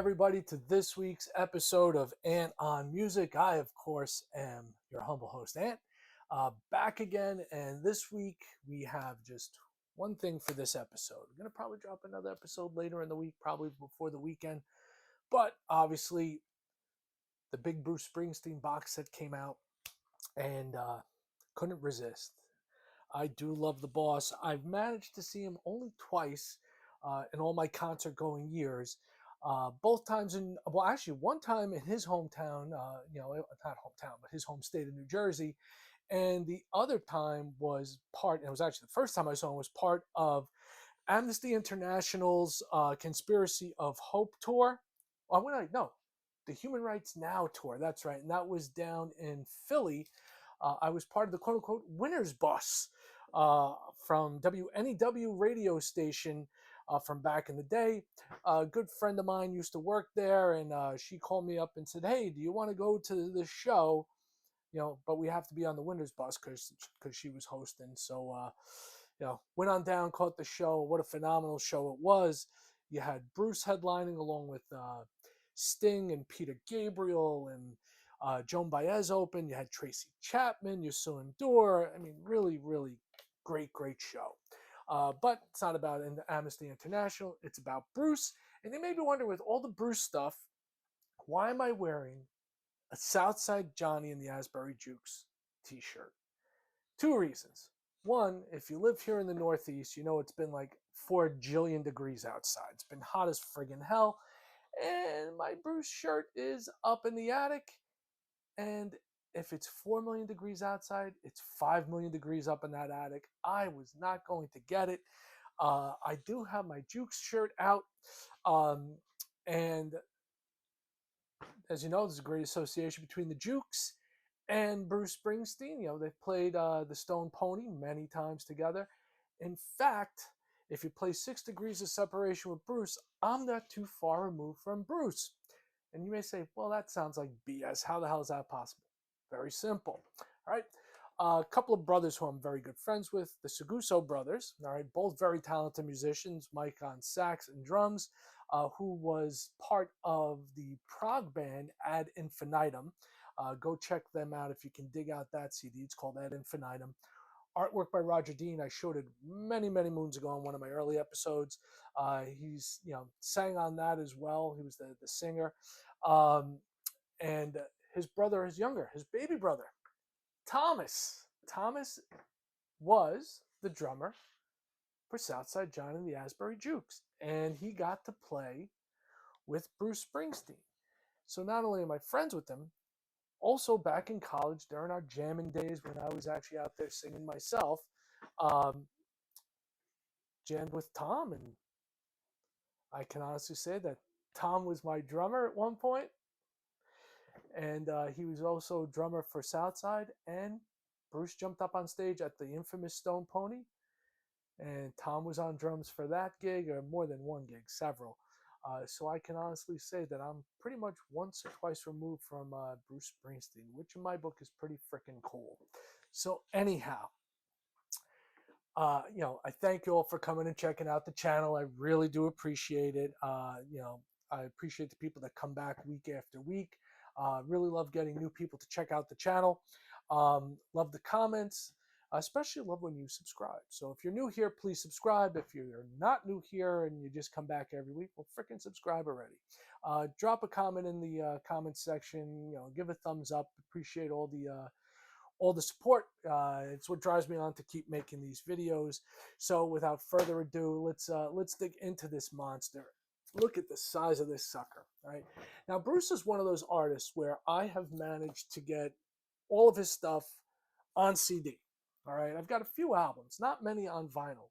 everybody, to this week's episode of Ant on Music. I, of course, am your humble host, Ant, back again. And this week we have just one thing for this episode. We're going to probably drop another episode later in the week, probably before the weekend. But obviously, the big Bruce Springsteen box set came out and couldn't resist. I do love the boss. I've managed to see him only twice in all my concert going years. Both times actually one time in his hometown, not hometown, but his home state of New Jersey. And the other time and it was actually the first time I saw him, was part of Amnesty International's Conspiracy of Hope tour. No, the Human Rights Now tour. That's right. And that was down in Philly. I was part of the quote unquote winner's bus from WNEW radio station from back in the day. A good friend of mine used to work there, and she called me up and said, "Hey, do you want to go to this show? But we have to be on the winner's bus because she was hosting." So, went on down, caught the show. What a phenomenal show it was. You had Bruce headlining along with Sting and Peter Gabriel, and Joan Baez open. You had Tracy Chapman, Yusun Dur. I mean, really, really great show. But it's not about Amnesty International. It's about Bruce. And you may be wondering, with all the Bruce stuff, why am I wearing a Southside Johnny and the Asbury Jukes t-shirt? Two reasons. One, if you live here in the Northeast, you know it's been like 4 jillion degrees outside. It's been hot as friggin' hell. And my Bruce shirt is up in the attic. And if it's 4 million degrees outside, it's 5 million degrees up in that attic. I was not going to get it. I do have my Jukes shirt out. And as you know, there's a great association between the Jukes and Bruce Springsteen. They've played the Stone Pony many times together. In fact, if you play 6 Degrees of Separation with Bruce, I'm not too far removed from Bruce. And you may say, well, that sounds like BS. How the hell is that possible? Very simple. All right. A couple of brothers who I'm very good friends with, the Seguso brothers, all right, both very talented musicians, Mike on sax and drums, who was part of the prog band Ad Infinitum. Go check them out if you can dig out that CD. It's called Ad Infinitum. Artwork by Roger Dean. I showed it many, many moons ago on one of my early episodes. He's sang on that as well. He was the singer. And his brother is younger, his baby brother, Thomas. Thomas was the drummer for Southside John and the Asbury Jukes. And he got to play with Bruce Springsteen. So not only am I friends with him, also back in college during our jamming days when I was actually out there singing myself, jammed with Tom. And I can honestly say that Tom was my drummer at one point. And he was also drummer for Southside. And Bruce jumped up on stage at the infamous Stone Pony. And Tom was on drums for that gig, or more than one gig, several. So I can honestly say that I'm pretty much once or twice removed from Bruce Springsteen, which in my book is pretty freaking cool. So anyhow, I thank you all for coming and checking out the channel. I really do appreciate it. I appreciate the people that come back week after week. Really love getting new people to check out the channel. Love the comments. I especially love when you subscribe. So if you're new here, please subscribe. If you're not new here and you just come back every week, well, freaking subscribe already. Drop a comment in the comment section. Give a thumbs up. Appreciate all the support. It's what drives me on to keep making these videos. So without further ado, let's dig into this monster. Look at the size of this sucker. All right. Now, Bruce is one of those artists where I have managed to get all of his stuff on CD. All right. I've got a few albums, not many on vinyl.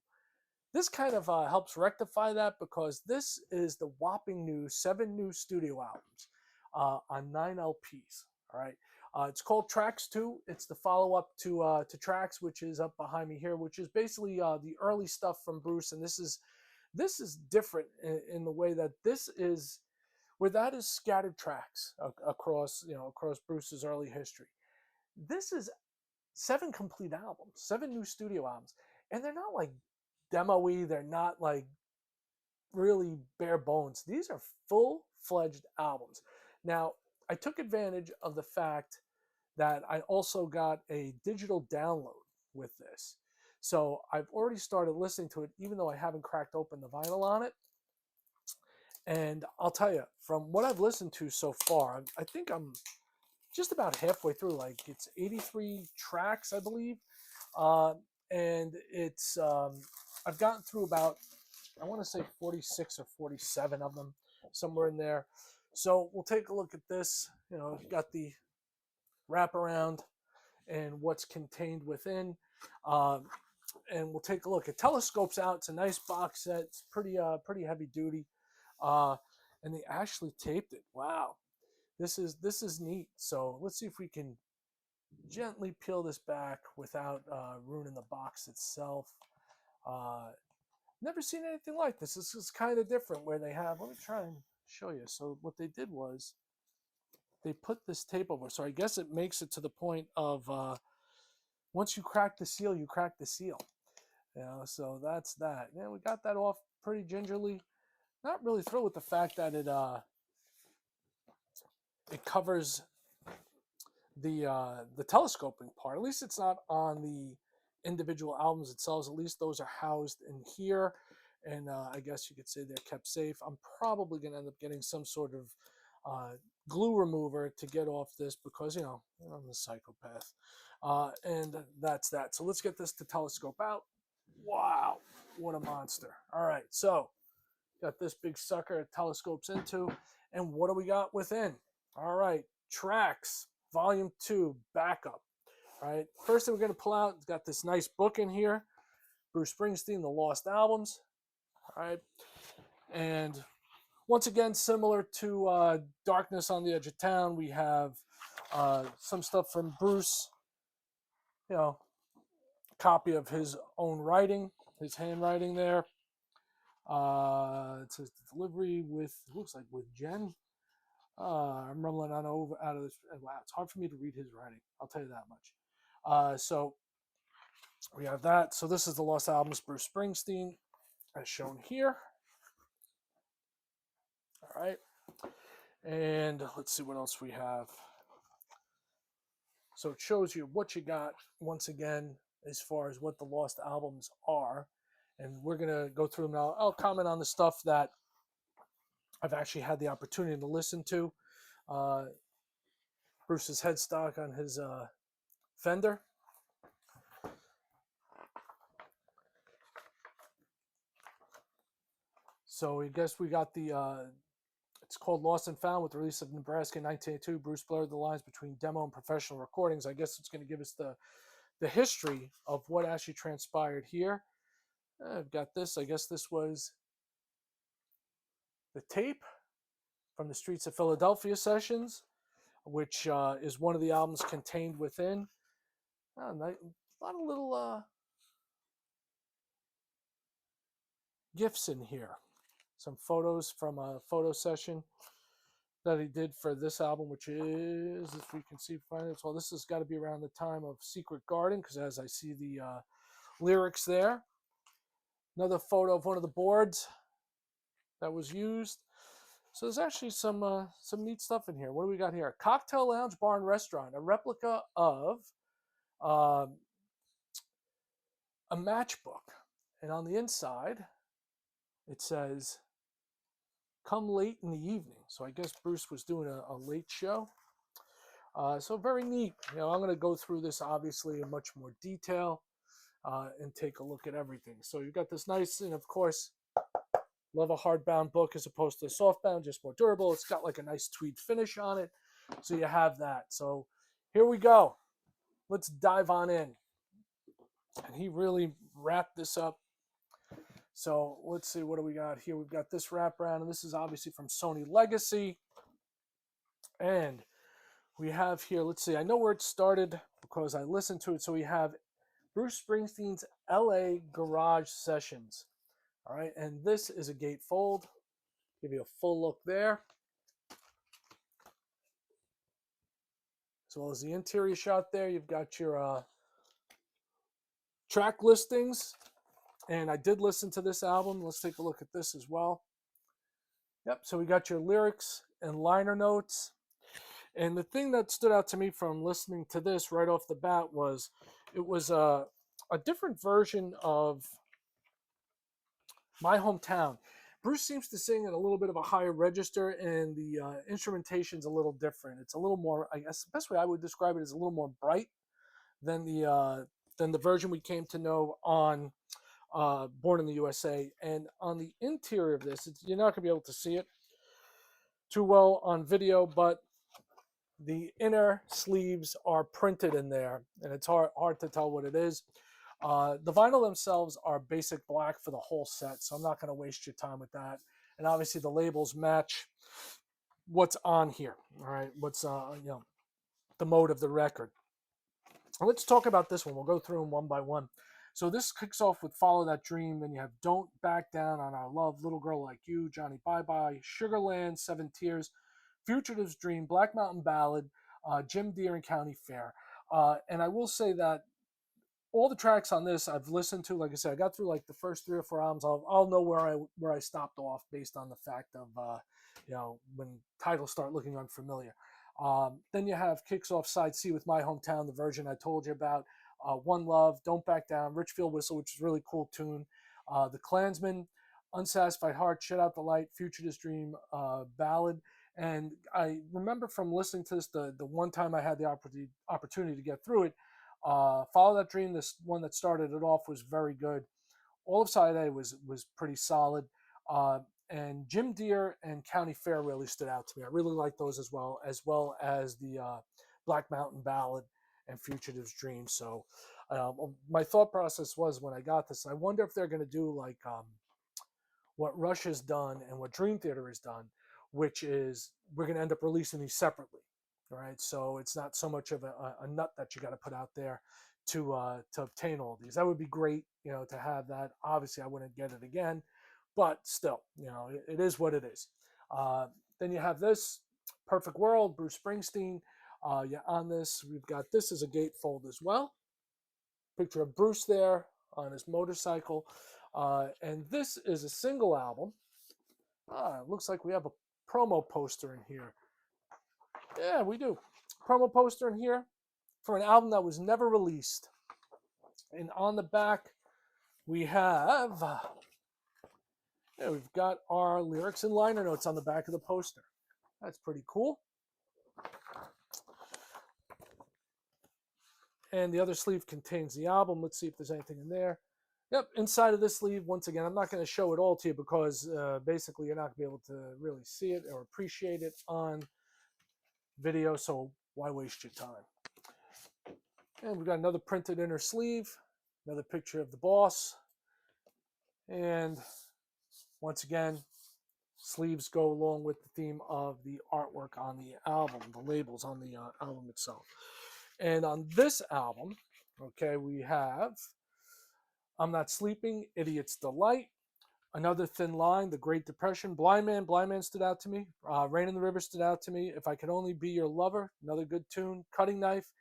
This kind of helps rectify that because this is the whopping 7 new studio albums on 9 LPs. All right. It's called Tracks 2. It's the follow-up to Tracks, which is up behind me here, which is basically the early stuff from Bruce. And this is different in the way that that is scattered tracks across Bruce's early history. This is 7 complete albums, 7 new studio albums, and they're not like demo-y. They're not like really bare bones. These are full-fledged albums. Now, I took advantage of the fact that I also got a digital download with this. So I've already started listening to it, even though I haven't cracked open the vinyl on it. And I'll tell you, from what I've listened to so far, I think I'm just about halfway through. Like, it's 83 tracks, I believe. Uh, and I've gotten through about, I want to say 46 or 47 of them, somewhere in there. So we'll take a look at this. You know, you've got the wraparound and what's contained within. And we'll take a look. It telescopes out. It's a nice box set. It's pretty heavy duty. Uh, and they actually taped it. Wow, this is neat. So let's see if we can gently peel this back without ruining the box itself. Never seen anything like this. This is kind of different. Where they have. Let me try and show you. So what they did was they put this tape over. So I guess it makes it to the point of once you crack the seal, you crack the seal. You know, so that's that. Yeah, we got that off pretty gingerly. Not really thrilled with the fact that it covers the telescoping part. At least it's not on the individual albums themselves. At least those are housed in here, and I guess you could say they're kept safe. I'm probably going to end up getting some sort of glue remover to get off this because, you know, I'm a psychopath. And that's that. So let's get this to telescope out. Wow, what a monster. All right, so got this big sucker it telescopes into. And what do we got within? All right, Tracks, Volume 2, Backup. All right, first thing we're going to pull out, it's got this nice book in here, Bruce Springsteen, The Lost Albums. All right, and once again, similar to Darkness on the Edge of Town, we have some stuff from Bruce, you know, copy of his own writing, his handwriting there. It says delivery with, looks like with Jen. I'm rumbling on over out of this. Wow, it's hard for me to read his writing. I'll tell you that much. So we have that. So this is the Lost Albums, Bruce Springsteen, as shown here. All right. And let's see what else we have. So it shows you what you got once again as far as what the Lost Albums are. And we're going to go through them now. I'll comment on the stuff that I've actually had the opportunity to listen to. Bruce's headstock on his Fender. So I guess we got the, it's called Lost and Found with the release of Nebraska in 1982. Bruce blurred the lines between demo and professional recordings. I guess it's going to give us the history of what actually transpired here. I've got this. I guess this was the tape from the Streets of Philadelphia Sessions, which is one of the albums contained within. A lot of little gifts in here. Some photos from a photo session that he did for this album, which is, if we can see, well, this has got to be around the time of Secret Garden, because as I see the lyrics there. Another photo of one of the boards that was used. So there's actually some neat stuff in here. What do we got here? Cocktail Lounge Bar and Restaurant, a replica of a matchbook. And on the inside, it says, come late in the evening. So I guess Bruce was doing a late show. So very neat. You know, I'm going to go through this obviously in much more detail and take a look at everything. So you've got this nice, and of course, love a hardbound book as opposed to a softbound, just more durable. It's got like a nice tweed finish on it. So you have that. So here we go. Let's dive on in. And he really wrapped this up. So let's see, what do we got here? We've got this wraparound, and this is obviously from Sony Legacy. And we have here, let's see, I know where it started because I listened to it. So we have Bruce Springsteen's LA Garage Sessions. All right, and this is a gatefold. Give you a full look there. As well as the interior shot there. You've got your track listings. And I did listen to this album. Let's take a look at this as well. Yep, so we got your lyrics and liner notes. And the thing that stood out to me from listening to this right off the bat was it was a different version of My Hometown. Bruce seems to sing at a little bit of a higher register, and the instrumentation's a little different. It's a little more, I guess, the best way I would describe it is a little more bright than the version we came to know on Born in the USA. And on the interior of this, you're not going to be able to see it too well on video, but the inner sleeves are printed in there, and it's hard to tell what it is. The vinyl themselves are basic black for the whole set, so I'm not going to waste your time with that. And obviously, the labels match what's on here. All right, what's the mode of the record. Let's talk about this one. We'll go through them one by one. So this kicks off with Follow That Dream. Then you have Don't Back Down on Our Love, Little Girl Like You, Johnny Bye Bye, Sugarland, Seven Tears, Fugitive's Dream, Black Mountain Ballad, Jim Deere, and County Fair. And I will say that all the tracks on this I've listened to. Like I said, I got through like the first 3 or 4 albums. I'll know where I stopped off based on the fact of when titles start looking unfamiliar. Then you have kicks off side C with My Hometown, the version I told you about. One Love, Don't Back Down, Richfield Whistle, which is a really cool tune. The Klansman, Unsatisfied Heart, Shut Out the Light, Fugitive's Dream, Ballad. And I remember from listening to this, the one time I had the opportunity to get through it, Follow That Dream, this one that started it off, was very good. All of side A was pretty solid. And Jim Deere and County Fair really stood out to me. I really like those as well as the Black Mountain Ballad and Fugitive's Dream. So my thought process was when I got this, I wonder if they're going to do like what Rush has done and what Dream Theater has done, which is we're going to end up releasing these separately. All right, so it's not so much of a nut that you got to put out there to obtain all these. That would be great, to have that. Obviously, I wouldn't get it again, but still, it is what it is. Then you have this Perfect World, Bruce Springsteen. On this, we've got this as a gatefold as well. Picture of Bruce there on his motorcycle. And this is a single album. It looks like we have a promo poster in here. Yeah, we do. Promo poster in here for an album that was never released. And on the back, we have, we've got our lyrics and liner notes on the back of the poster. That's pretty cool. And the other sleeve contains the album. Let's see if there's anything in there. Yep, inside of this sleeve, once again, I'm not going to show it all to you because basically you're not going to be able to really see it or appreciate it on video, so why waste your time? And we've got another printed inner sleeve, another picture of the boss, and once again, sleeves go along with the theme of the artwork on the album, the labels on the album itself. And on this album, okay, we have I'm Not Sleeping, Idiot's Delight, Another Thin Line, The Great Depression, Blind Man stood out to me, Rain in the River stood out to me, If I Could Only Be Your Lover, another good tune, Cutting Knife,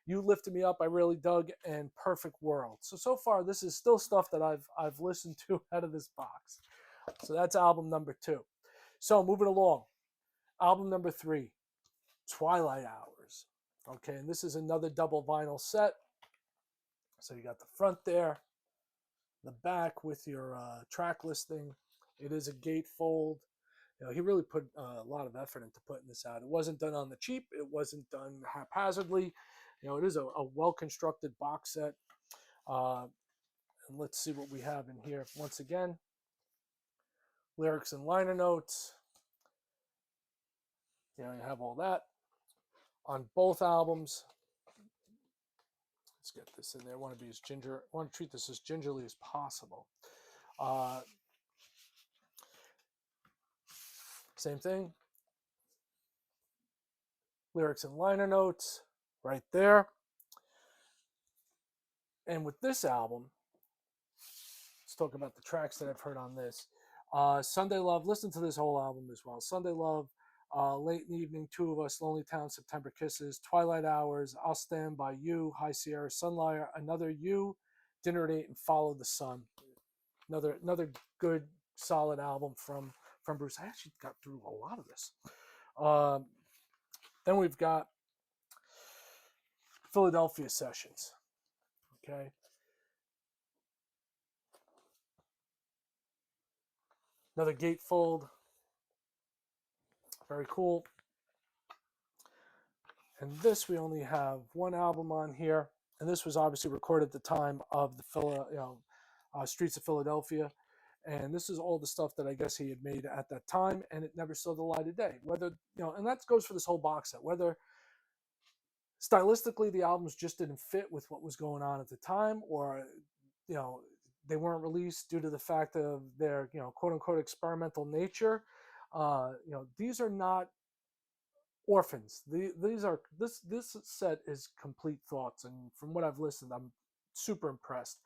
You Lifted Me Up, I Really Dug, and Perfect World. So far, this is still stuff that I've listened to out of this box. So that's album number 2. So moving along, album number 3, Twilight Hours. Okay, and this is another double vinyl set. So you got the front there, the back with your track listing. It is a gatefold. He really put a lot of effort into putting this out. It wasn't done on the cheap. It wasn't done haphazardly. It is a well-constructed box set. And let's see what we have in here. Once again, lyrics and liner notes. You have all that on both albums. Let's get this in there. I want to treat this as gingerly as possible. Same thing. Lyrics and liner notes right there. And with this album, let's talk about the tracks that I've heard on this. Sunday Love, listen to this whole album as well. Sunday Love, Late in the Evening, Two of Us, Lonely Town, September Kisses, Twilight Hours, I'll Stand By You, High Sierra, Sunlight, Another You, Dinner at 8, and Follow the Sun. Another good solid album from Bruce. I actually got through a lot of this. Um, then we've got Philadelphia Sessions. Okay. Another gatefold. Very cool. And this, we only have one album on here. And this was obviously recorded at the time of the Streets of Philadelphia. And this is all the stuff that I guess he had made at that time, and it never saw the light of day. Whether, and that goes for this whole box set, whether stylistically the albums just didn't fit with what was going on at the time, or, you know, they weren't released due to the fact of their, quote unquote experimental nature. These are not orphans. This set is complete thoughts, and from what I've listened, I'm super impressed.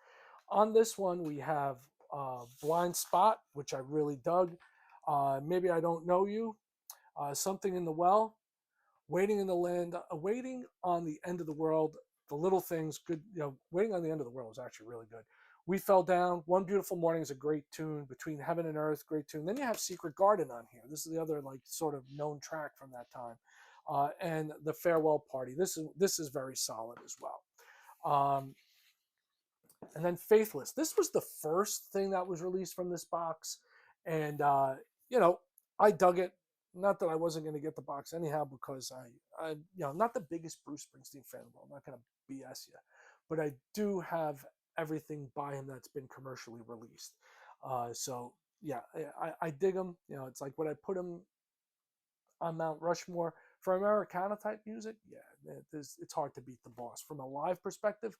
On this one, we have Blind Spot, which I really dug. Maybe I Don't Know You, Something in the Well, Waiting in the Land, Waiting on the End of the World, The Little Things, good. Waiting on the End of the World is actually really good. We Fell Down, One Beautiful Morning is a great tune. Between Heaven and Earth, great tune. Then you have Secret Garden on here. This is the other like sort of known track from that time. And The Farewell Party. This is very solid as well. And then Faithless. This was the first thing that was released from this box, and I dug it. Not that I wasn't going to get the box anyhow, because I'm not the biggest Bruce Springsteen fan. Well, I'm not going to BS you, but I do have everything by him that's been commercially released. So yeah, I dig him. It's like, would I put him on Mount Rushmore for Americana type music? Yeah, it's hard to beat the boss. From a live perspective,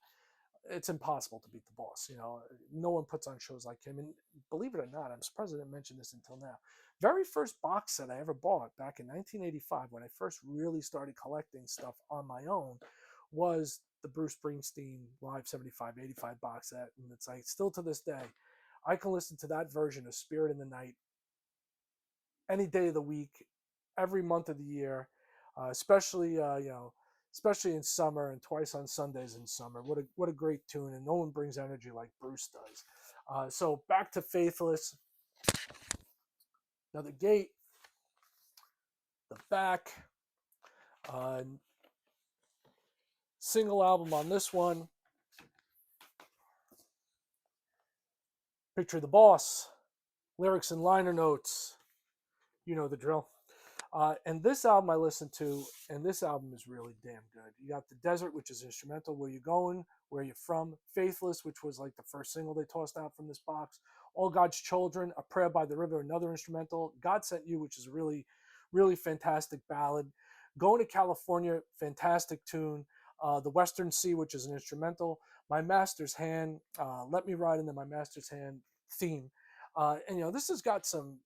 it's impossible to beat the boss. No one puts on shows like him. And believe it or not, I'm surprised I didn't mention this until now. Very first box set I ever bought back in 1985, when I first really started collecting stuff on my own, was the Bruce Springsteen Live 75, 85 box set. And it's like, still to this day, I can listen to that version of Spirit in the Night any day of the week, every month of the year, especially especially in summer, and twice on Sundays in summer. What a great tune, and no one brings energy like Bruce does. So back to Faithless. Now the gate, the back, uh, single album on this one. Picture the Boss, lyrics and liner notes. You know the drill. And this album I listened to, and this album is really damn good. You got The Desert, which is instrumental. Where You Going? Where You From? Faithless, which was like the first single they tossed out from this box. All God's Children, A Prayer by the River, another instrumental. God Sent You, which is a really, really fantastic ballad. Going to California, fantastic tune. The Western Sea, which is an instrumental. My Master's Hand, Let Me Ride Into My Master's Hand theme. And this has got some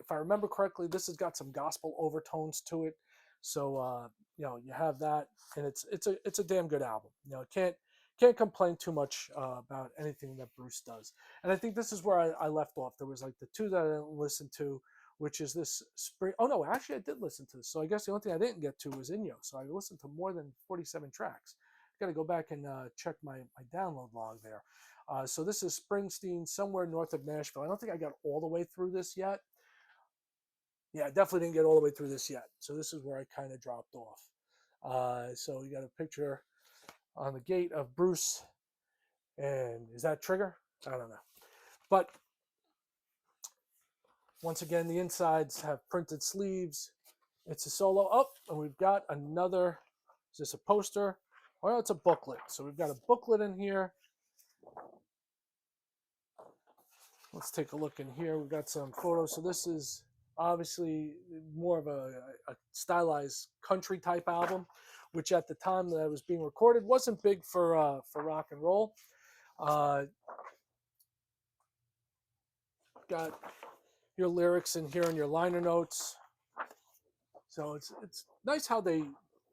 if I remember correctly, this has got some gospel overtones to it. So you have that, and it's a damn good album. Can't complain too much about anything that Bruce does. And I think this is where I left off. There was like the two that I didn't listen to, which is this spring. Oh no, actually I did listen to this. So I guess the only thing I didn't get to was Inyo. So I listened to more than 47 tracks. Got to go back and check my download log there. So this is Springsteen, Somewhere North of Nashville. I don't think I got all the way through this yet. Yeah, I definitely didn't get all the way through this yet. So this is where I kind of dropped off. So you got a picture on the gate of Bruce. And is that Trigger? I don't know. But once again, the insides have printed sleeves. It's a solo. Oh, and we've got another. Is this a poster? Well, it's a booklet. So we've got a booklet in here. Let's take a look in here. We've got some photos. So this is obviously more of a stylized country type album, which at the time that it was being recorded wasn't big for rock and roll. Got your lyrics in here and your liner notes. So it's nice how they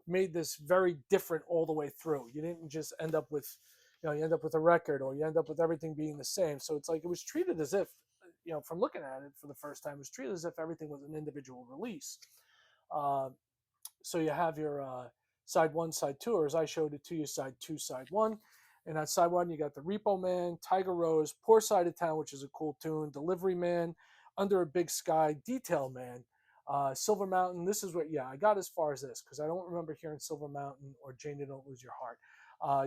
made this very different all the way through. You didn't just end up with, you end up with a record, or you end up with everything being the same. So it's like it was treated as if, from looking at it for the first time, it was treated as if everything was an individual release. So you have your side one, side two, or as I showed it to you, side two, side one. And on side one, you got the Repo Man, Tiger Rose, Poor Side of Town, which is a cool tune, Delivery Man, Under a Big Sky, Detail Man, Silver Mountain. This is what, yeah, I got as far as this because I don't remember hearing Silver Mountain or Jane, You Don't Lose Your Heart.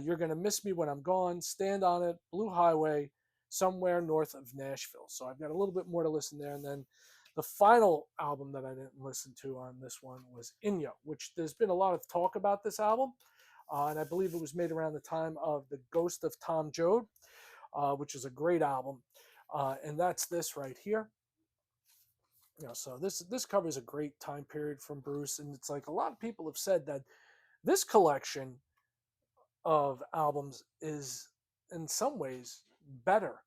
You're Gonna Miss Me When I'm Gone, Stand on It, Blue Highway, Somewhere North of Nashville. So I've got a little bit more to listen there. And then the final album that I didn't listen to on this one was Inyo, which there's been a lot of talk about this album. And I believe it was made around the time of The Ghost of Tom Joad, which is a great album. And that's this right here. So this covers a great time period from Bruce, and it's like a lot of people have said that this collection of albums is in some ways better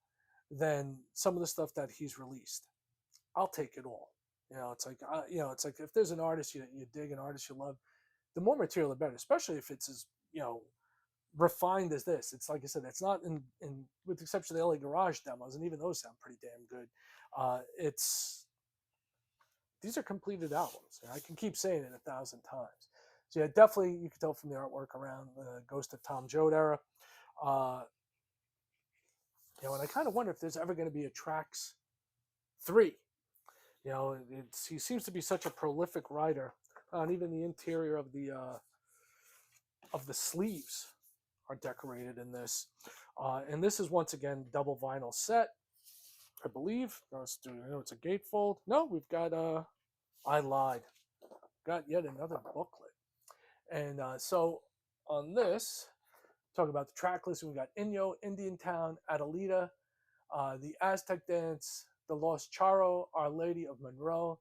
than some of the stuff that he's released. I'll take it all. It's like if there's an artist you dig, an artist you love, the more material the better, especially if it's as refined as this. It's like I said, it's not in with the exception of the LA Garage demos, and even those sound pretty damn good. These are completed albums. I can keep saying it 1,000 times. So yeah, definitely you can tell from the artwork around the Ghost of Tom Joad era. And I kind of wonder if there's ever going to be a Tracks 3. He seems to be such a prolific writer, and even the interior of the sleeves are decorated in this. And this is once again double vinyl set, I believe. It's a gatefold. No, we've got I lied. Got yet another booklet. And so on this, talk about the track list. We got Inyo, Indian Town, Adelita, the Aztec Dance, The Lost Charo, Our Lady of Monroe,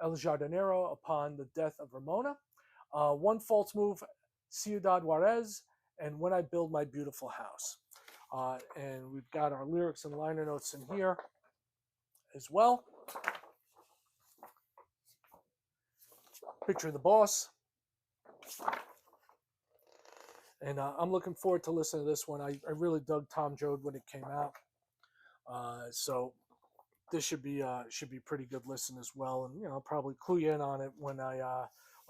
El Jardinero Upon the Death of Ramona, One False Move, Ciudad Juarez, and When I Build My Beautiful House. And we've got our lyrics and liner notes in here as well. Picture of the Boss. And I'm looking forward to listening to this one. I really dug Tom Joad when it came out. So this should be pretty good listen as well. And I'll probably clue you in on it when I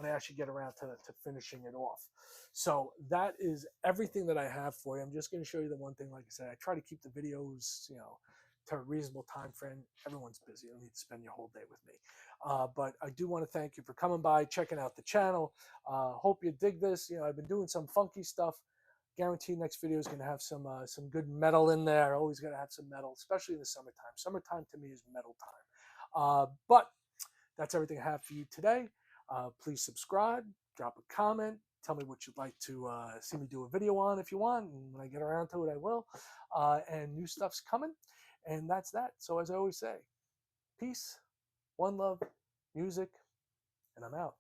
actually get around to finishing it off. So that is everything that I have for you. I'm just going to show you the one thing. Like I said, I try to keep the videos, to a reasonable time frame. Everyone's busy. You don't need to spend your whole day with me. But I do want to thank you for coming by, checking out the channel. Hope you dig this. I've been doing some funky stuff. Guarantee next video is going to have some good metal in there. Always got to have some metal, especially in the summertime. Summertime to me is metal time. But that's everything I have for you today. Please subscribe, drop a comment, tell me what you'd like to see me do a video on if you want. And when I get around to it, I will. And new stuff's coming. And that's that. So as I always say, peace, one love, music, and I'm out.